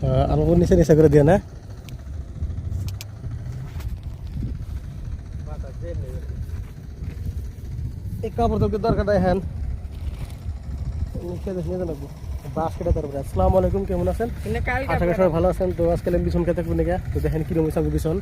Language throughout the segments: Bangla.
আর নিচে নিচে করে দিয়ে না এই কাপড় তোকে দরকার নাই হ্যান বাস্কেটে তারপরে আসসালামু আলাইকুম, কেমন আছেন? আশা করি সবাই ভালো আছেন। তো আজকাল আমি বিছন খেতে থাকবো নাকি, তো দেখেন কিরকম হয়েছে আমি বিছন।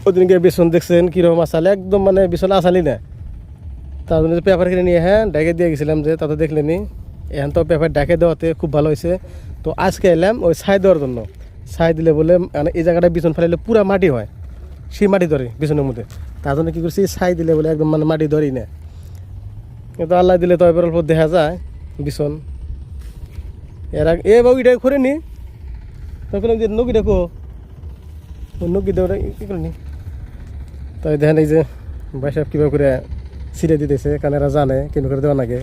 ওদিনকে বিছন দেখছেন কিরকম আসালে, একদম মানে বিছন আসালি না। তার জন্য পেপার কিনে নিয়ে হ্যাঁ ডেকে দিয়ে গেছিলাম, যে তাতে দেখলেনি এখন তো পেপার ডেকে দেওয়াতে খুব ভালো হয়েছে। তো আজকে এলাম ওই ছাই দেওয়ার জন্য। ছাই দিলে বলে মানে এই জায়গাটা বিছন ফেলাইলে পুরা মাটি হয়, সেই মাটি ধরে বিছনের মধ্যে। তার জন্য কী করছি, ছাই দিলে বলে একদম মানে মাটি ধরেই না। কিন্তু আল্লাহ দিলে তো এবার অল্প দেখা যায় বিছন। এর আগে এ বাবু এটা করে নি তখন যে নকি দেখো নকি দেওয়া কী করে নি। তাই দেখেন এই যে ভাই সাহেব কীভাবে করে ছিঁড়ে দিতেছে, কারণ এরা জানে কেন করে দেওয়া নাকি।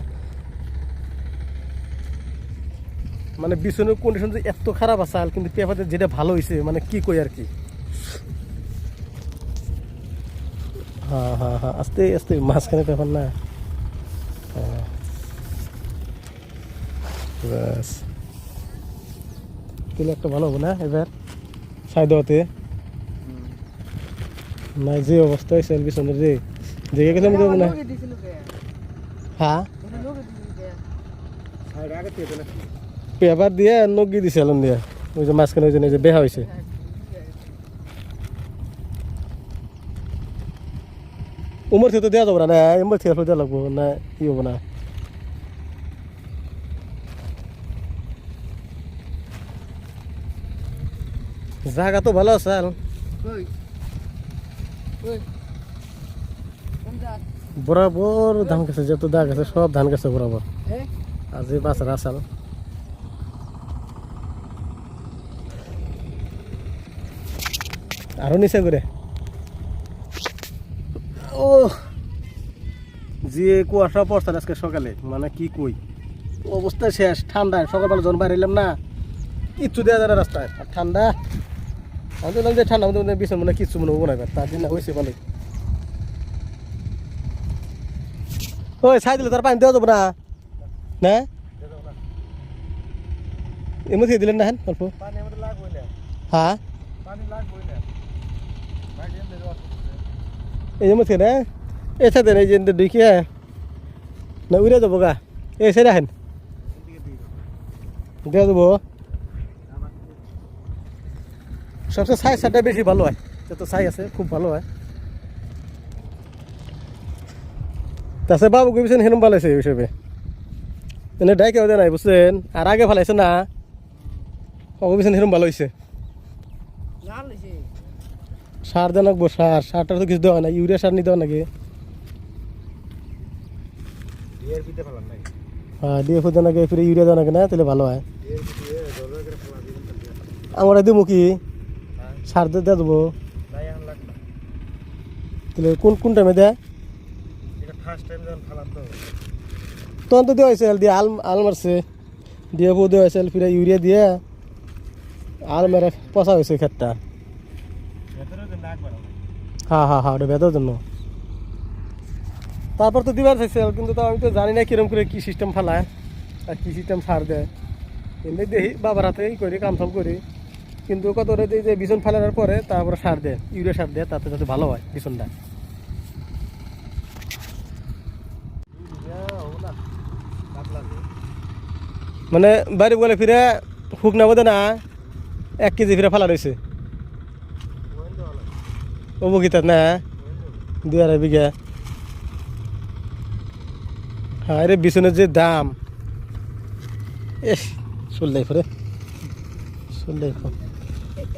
মানে বিছনের কন্ডিশন যে এত খারাপ আছে, কিন্তু পেপারে যেটা ভালো হয়েছে মানে কি কই আর কি। হ্যাঁ হ্যাঁ হ্যাঁ, আস্তে আস্তে মাঝখানে পেপার না। হ্যাঁ ব্যাস তাহলে একটা ভালো হবো না এবার ছাই দেওয়াতে। না যে অবস্থা হয়েছে বিছনের রে দেখে গেলাম দেবো না। হ্যাঁ পেপার দিয়ে নগি দিছে আলম দিয়ে, ওই যে মাঝখানে ওই যে বেহা হয়েছে। উমর থেকে তো দেওয়া যাবো না, উমর থেকে দেওয়া লাগবো না, ই হবো না। জায়গা তো ভালো আছে। বরাবর ধান গাছে যত দাগ আছে সব ধান গাছে বরাবর। আজ বাসার আসাল আরো নিচে করে ও যে কুয়াশা পড়ছে আজকে সকালে, মানে কি কই অবস্থা শেষ। ঠান্ডায় সকালবেলা যখন বাইরে এলাম না, কিচ্ছু দেওয়া যায় না রাস্তায়, আর ঠান্ডা। আমি বললাম যে ঠান্ডা মধ্যে বিছান মনে কিচ্ছু মনে হবো না, এবার তার দিন হয়েছে ভালো। ওই ছাই দিলে তার পানি দেওয়া যাবো না না এমন থেকে দিলেন না হ্যাঁ অল্প। হ্যাঁ এই যেমন থেকে না এই সাথে এই যে দেখি হ্যাঁ না উড়ে যাবো গা, এই সাইড আহেন দেওয়া যাবো। সবচেয়ে ছাই সারটা বেশি ভালো হয়, যত ছাই আছে খুব ভালো হয়। তাছাড়া বাবু কইছেন হেরম ভালো হয়েছে এই হিসেবে, এনে ডাইকে দেয় নাই বুঝছেন, আর আগে ভালাইছে না কইছেন হেরম ভালো হয়েছে। সার দেওয়া লাগবো, সারটা তো কিছু দেওয়া নাই, ইউরিয়া সার নিয়ে দেওয়া নাকি। হ্যাঁ ডিএফও দেওয়া নাকি, ফিরে ইউরিয়া দেওয়া নাকি না, তাহলে ভালো হয়। আমরা দেবো কি সার দিয়ে দেবো, তাহলে কোন টাইমে দেয় তখন তো দেওয়া হয়েছে দিয়ে আল মারছে, ডিএফও দেওয়া হয়েছে, ফিরে ইউরিয়া দিয়ে আল মেরে পচা হয়েছে ক্ষেতটা। হ্যাঁ হ্যাঁ হ্যাঁ ওটা বেদার জন্য। তারপর তো দিবার চাইছে, কিন্তু তো আমি তো জানি না কিরম করে কী সিস্টেম ফেলায় আর কী সিস্টেম সার দেয়। এমনি দেখি বাবার হাতেই করি কামসাম করি, কিন্তু কত যে বিছন ফেলানোর পরে তারপরে সার দেয়, ইউরিয়া সার দেয়, তাতে যাতে ভালো হয় বিছনটা। মানে বাড়ি বলে ফিরে হুক না বোধ না 1 কেজি ফিরে ফেলা রয়েছে অবগিতার না 2-2.5 বিঘা। হ্যাঁ রে বিছনের যে দাম চললাই ফরে চললাই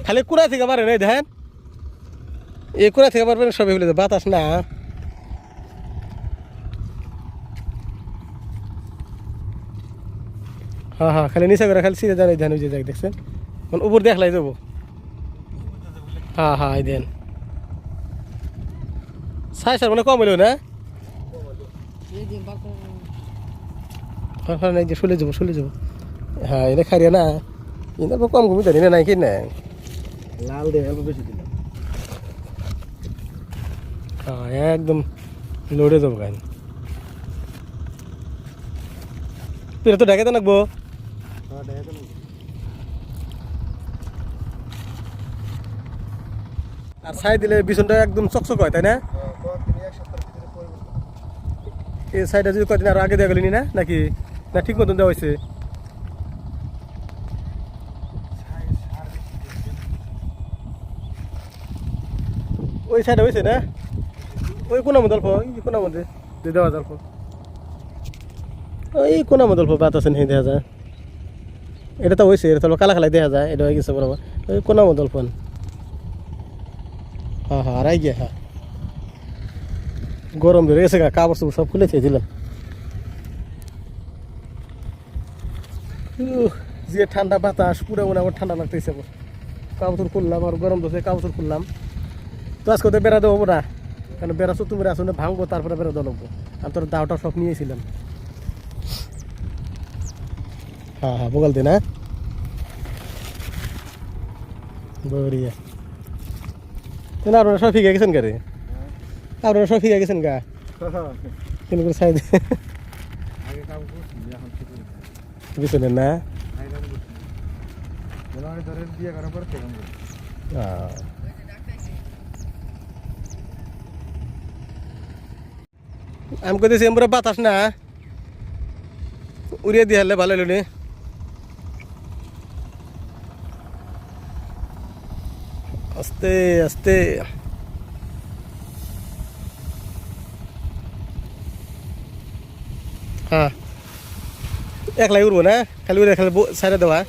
খালি কুড়া থেকে পারে না দেখেন, এই কুড়া থেকে পারবেন সবাই ফেলে বাতাস না। হ্যাঁ হ্যাঁ খালি নিচা করে খালি সিরে দেন, এই ধান ওই যে যাক দেখছেন মানে উপর দেখলাই যাবো। হ্যাঁ হ্যাঁ এই দেন ছাই সার মানে কম হইল না, এই যে চলে যাবো। হ্যাঁ এটা খারিয়া না, এটা কম কমি জানি না নাই কি না লাল দিয়ে অল্প বেশি দিলাম। হ্যাঁ একদম লোডে যাবো গান, পেরে তো ঢাকাতে নাকবো। আর ছাই দিলে বিছনটা একদম চকচক হয় তাই না? এই ছাইটা যদি কদিন আরো আগে দেওয়া গেলি না নাকি না ঠিক মতন দেওয়া হয়েছে? ওই সাইডে হয়েছে না? ওই কোনা মধ্যে অল্প কোনা মধ্যে দেওয়া যায় অল্প ওই কোনা মধ্যে অল্প বাত আছে দেখা যায়। এটা তো হয়েছে, এটা তো কালা কালাই দেখা যায়, এটা হয়ে গেছে বরাবর। ওই কোনা মধ্যে অল্প হ্যাঁ হ্যাঁ আড়াই গিয়া হ্যাঁ গরম বেড়ে গেছে গা, কাপড় চোপড় সব খুলে দিলাম। যে ঠান্ডা বাতাস পুরো মনে আমার ঠান্ডা লাগতেছে। কাপড় খুললাম আর গরম দোষে কাপড় খুললাম। তো আজকে তো বেড়া দেবো না, কারণ বেড়া তুমি আসলে ভাঙবো তারপরে বেড়া দেওয়া লাগবো। আমি তোর দাওটা সব নিয়েছিলাম। হ্যাঁ হ্যাঁ বগাল দিন হ্যাঁ বড়িয়া। আপনারা সব ফিকে গেছেন গাড়ি, আপনারা সব ফিকে গেছেন গা কেন করে সাইড বিছনের না আমি কইতেছি আমরা বাতাস না উড়িয়ে দিয়ে হলে ভালো হলো নি। আস্তে আস্তে হ্যাঁ একলাই উড়বো না, খালি উড়ে খালি সাইডে দেওয়া।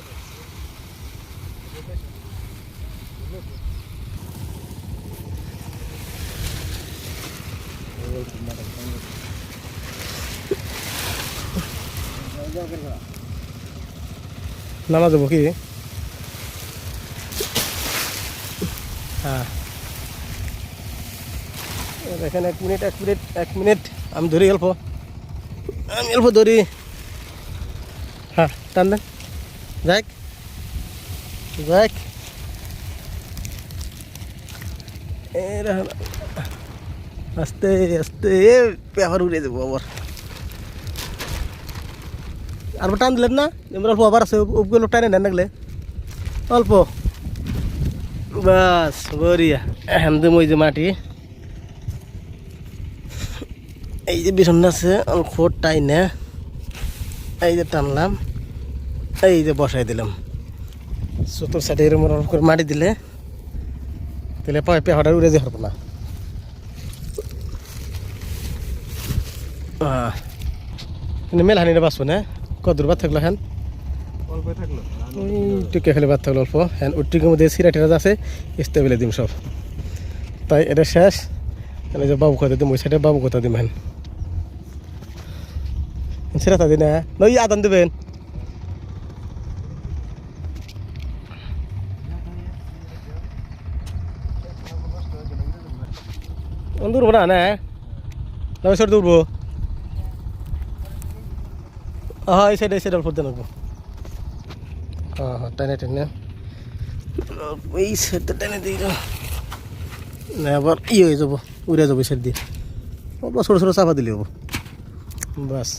নামা যাবো কি? হ্যাঁ দেখেন 1 মিনিট 1 মিনিট 1 মিনিট আমি ধরি অল্প, আমি অল্প ধরি। হ্যাঁ টান দেন যাক যাক আস্তে আস্তে পেপার উড়ে যাবো আবার। আর টান দিলেন না এবার অল্প আবার আছে ওগুলো টানে নেন লাগলে অল্প বাস বরিয়া। এখন দেবো ওই যে মাটি, এই যে বিছানা আছে অল্প টাইনে এই যে টানলাম, এই যে বসাই দিলাম। চতুর সাইডে এরকম অল্প করে মাটি দিলে তাহলে পেপারটা উড়ে যেতে পারবো না। কিন্তু মেলা হানি বাঁচবো না, কদূর বাদ থাকলো হ্যান অল্প থাকলো ওই টিকে খালি বাদ থাকলো অল্প। হ্যান ওই টিকের মধ্যে সিরা টিরা আছে স্টেবেলে দিম সব। তাই এটা শেষ, এই যে বাবু কথা দিম ওই সাইডে বাবু কথা দিম হ্যান সিরাটা দিন হ্যাঁ নই আদান দেবেন। দূরবো না না সর দূরবো হ্যাঁ এই সাইড অল্প দেন হ্যাঁ হ্যাঁ টাইনে টাইনে এই সাইডটা টাইনে দিই না আবার হয়ে যাবো উড়ে যাবো সাইড দিয়ে অল্প ছোটো ছোটো চাপা দিলে হবো বাস।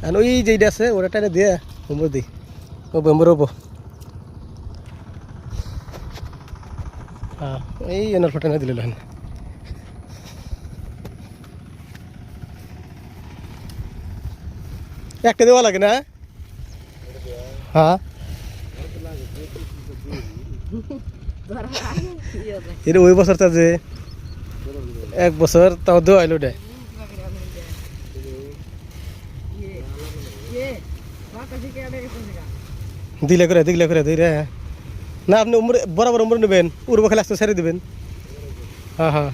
আর ওই যেইটা আছে ওটা টাইনে দিয়ে হুমর দিই ও বেম্বর হবো। হ্যাঁ এই এনার টাইনে দিলে হ্যাঁ একটা দেওয়া লাগে না। হ্যাঁ এটা ওই বছরটা যে 1 বছর তাও দেওয়া হইল ওটা দিলে করে দিই রে না আপনি বরাবর উমর নেবেন উড়বো খেলে আসতে ছেড়ে দেবেন। হ্যাঁ হ্যাঁ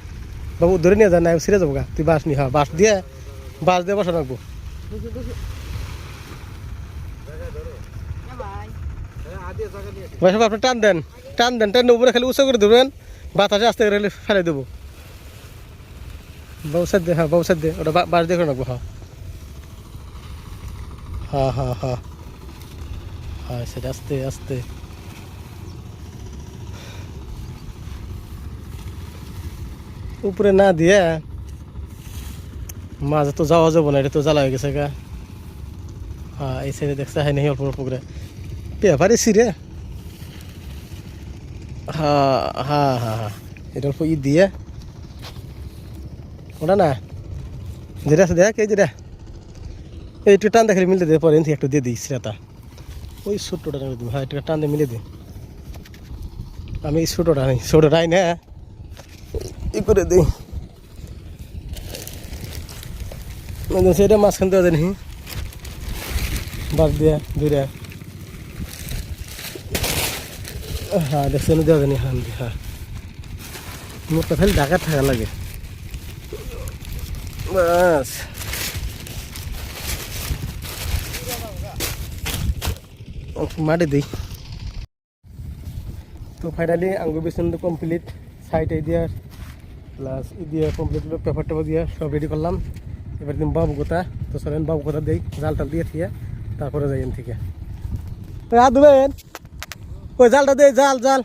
বাবু ধরে নিয়ে যান না ছিঁড়ে যাবো গা তুই বাস নি হ্যাঁ বাস দিয়ে বসা রাখবো। আপনি টান দেন টান উপরে খালি উঁচু করে দেবেন বাতাসে আস্তে করে ফেলে দেবো। বাবু সাদ দে হ্যাঁ বাবু সাদ দে ওটা বাস দিয়ে করে রাখবো। হ্যাঁ হ্যাঁ হ্যাঁ হ্যাঁ হ্যাঁ সেটা আস্তে আস্তে উপরে না দিয়ে মাঝে তো যাওয়া যাবো না, এটা তো জ্বালা হয়ে গেছে গা। হ্যাঁ এই সাইডে দেখছে হয় নাই অল্প অল্প করে পেপারে ছিঁড়ে। হ্যাঁ হ্যাঁ হ্যাঁ হ্যাঁ এটা অল্প ই দিয়ে ওটা না যেটা আছে দেখ এই যেটা এই একটু টান দেখলে মিলে দে পরে এনথি একটু দিয়ে দিই সেটা ওই ছোট্টটা দিই হ্যাঁ একটু টান দিয়ে মিলে দে আমি এই ছোটটা নেই ছোটটাই না ই করে দিই সেটা মাঝখান দেওয়া যায় নি বাদ দিয়া দুইটা হ্যাঁ দেখছেন দেওয়া জানি হ্যাঁ হ্যাঁ মোটটা খালি ঢাকা থাকা লাগে বাস মাটি দিই তো ফাইনালি আঙ্গুর বেসন তো কমপ্লিট সাইড এই দিয়া প্লাস ই দিয়ে কমপ্লিট পেপার টেপার দিয়ে সব রেডি করলাম এবার দিন বাবু কথা তো চলেন বাবু কথা দিই জাল টাল দিয়ে থেকে তারপরে যাই থেকে হাত ধুবেন ওই জালটা দে জাল জাল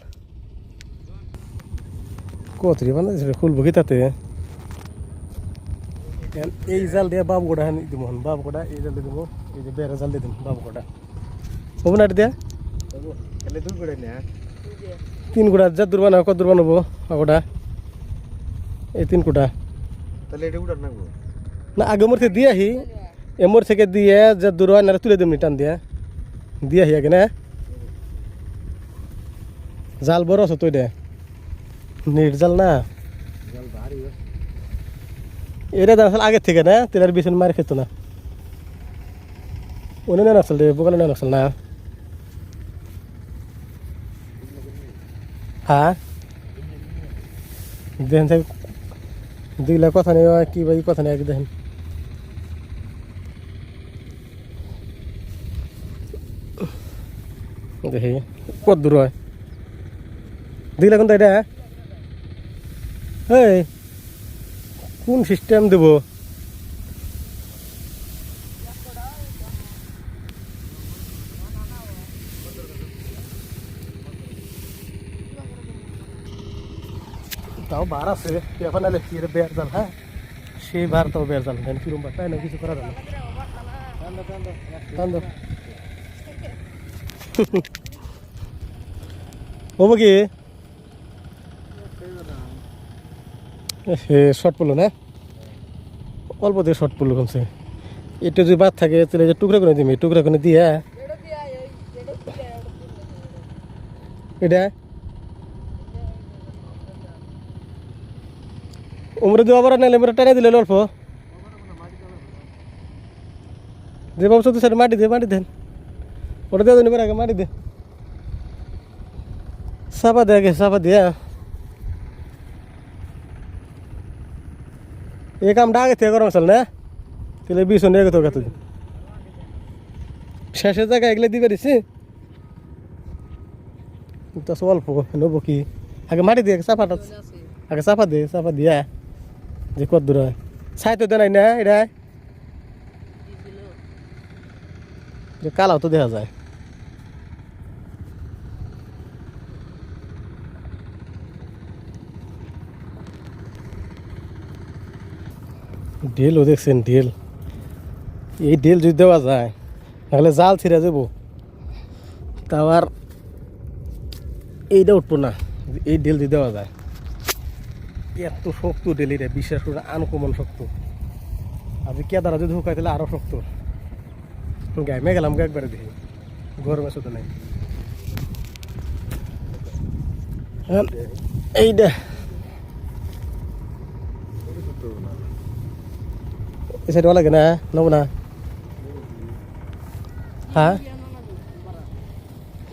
কত রে মানে খুলবো কি তাতে এই জাল দিয়ে বাবু গোটা দিব বাবু গোটা এই জাল দিয়ে দিব এই যে বেড়া জাল দিয়ে দিব বাবু গোটা হবো না দিয়া তিন গোটা যা দূর বানাবো কত দূর বানাবো গোটা এই 3 কোটা তাহলে এটা উড়ার নাগবো না আগে মোর থেকে দিয়ে আহি এমর থেকে দিয়ে যা দূর হয় না তুলে দেবনি টান দিয়ে আহি আগে না জাল বড় আছে তো এটা নেট জাল না জল ভারী এটা আসলে আগের থেকে না তেলার বিছন মার খেত না ওনে না আসল রে বোকালে না আসল না হ্যাঁ দেখেন দিলে কথা নেই কি ভাই কথা নেই দেখেন দেখি কত দূর হয় দিলে কোনটা এটা এই কোন সিস্টেম দেব তাও বার আছে এখন নাহলে কি বের জাল হ্যাঁ সেই বার তাও বের জাল দেন কিরম বার তাই না কিছু করা যাবে হবো কি শর্ট পড়লো না অল্প দিয়ে শর্ট পড়লো কমছে এটা যদি বাদ থাকে তাহলে যে টুকরা করে দিবি টুকরা করে দিয়ে এটা উমরে দেওয়া আবার নাইলে মেরে টানে দিলে অল্প যে ভাবছো তো স্যার মাটি দেন ওটা দেওয়া দেন আগে মাটি দে চাপা দে আগে চাপা দিয়া এই কামটা আগে থেকে করা চল না তাহলে বিছন এগে তো তুই শেষের জায়গায় এগুলো দিবে দিছি তো অল্প নেবো কি আগে মাটি দিয়ে চাপাটা আগে চাপা দে চাপা দিয়া যে কত দূর হয় ছাই তো দেয় না এটা যে কালাও তো দেখা যায় ঢেলও দেখছেন ঢেল এই ঢেল যদি দেওয়া যায় তাহলে জাল ছিঁড়ে যাবো তাও আর এইটা উঠবো না এই ঢেল যদি দেওয়া যায় এত শক্ত ঢেল এটা বিশ্বাস করে আনকমন শক্ত আর কেদারা যদি ঢুকাই তাহলে আরো শক্ত গাইমে গেলাম একবারে দেখি গরমের সাথে নাই এইটা এই সাইড লাগে না নেবো না হ্যাঁ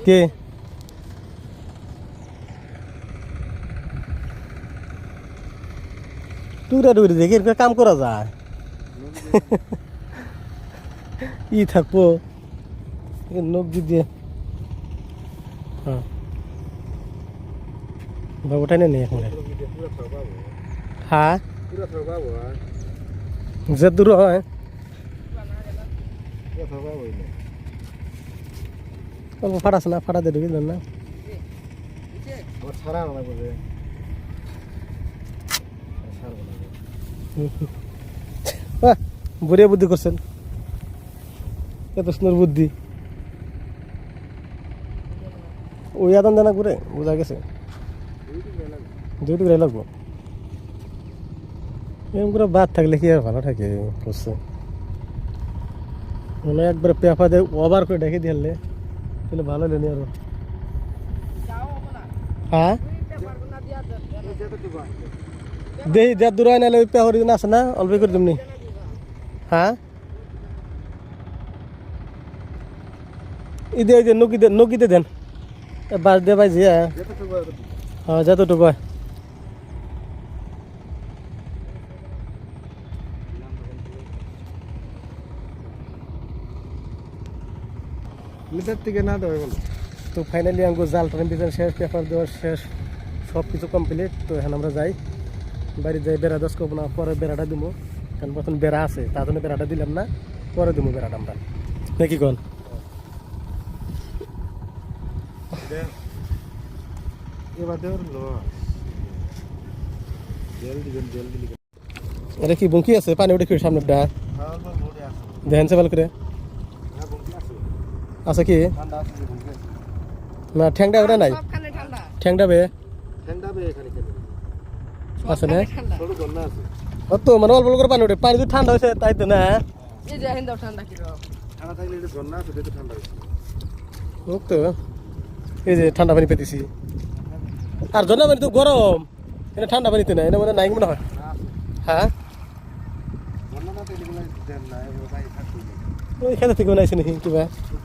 কে টুকরা টুকরি দেখি এরকম কাম করা যায় ই থাকবো নখ দিয়ে হ্যাঁ বাবুটাই নেই এখন হ্যাঁ যে দূর হয় অল্প ফাটাছে না ফাটা দিয়ে ঢুকি না বড়িয়া বুদ্ধি করছেন এত সুন্দর বুদ্ধি ওই আদান দানা করে বোঝা গেছে দুই টুকরাই লাগবো এরকম করে বাদ থাকলে কি আর ভালো থাকে বুঝছো মানে একবার পেঁপা দিয়ে ওভার করে ডেকে দিলে তাহলে ভালো হলেনি আরো হ্যাঁ দেই যা দূর হয় নাহলে ওই পেঁপা দিন আছে না অল্প করে দিমনি হ্যাঁ ইদে ওই যে নকিতে দেন বাস দিয়ে পাইছি হ্যাঁ যতটুকু হয় লিটার থেকে না দেবে বলো তো ফাইনালি আমাকে জাল টান দিয়েছেন শেষ পেপার দেওয়ার শেষ সব কিছু কমপ্লিট তো এখন আমরা যাই বাড়ি যাই বেড়া দশ করবো না পরে বেড়াটা দিব কারণ প্রথম বেড়া আছে তার জন্য বেড়াটা দিলাম না পরে দিব বেড়াটা আমরা নাকি কোন এবার দেওয়ার জেল দিবেন জেল দিলি এটা কি বঙ্কি আছে পানি উঠে কি সামনে হ্যাঁ মোড়ে আছে দেখেন সে ভালো করে হ্যাঁ বঙ্কি আছে আছে কি ঠান্ডা আছে বঙ্কি আছে না ঠ্যাংটা ওটা নাই ঠ্যাংটা বে ঠান্ডা বে এখানে কেন আছে না ছোট গন্না আছে অত মানে অল্প অল্প করে পানি উঠে পানি যদি ঠান্ডা হয়েছে তাই তো না এই যে হিন্দাও ঠান্ডা কি রকম ঠান্ডা থাকলে এটা গন্না আছে এটা ঠান্ডা হয়েছে ও তো এই যে ঠান্ডা পানি পেতেছি আর জন্য পানি তো গরম এটা ঠান্ডা পানিতে না এটা মনে নাই মনে হয় হ্যাঁ গন্না না থাকলে দেন না এবার ভাই থাকবে ওই খেতে থেকে বানাইছে নাকি কিবা শুকনো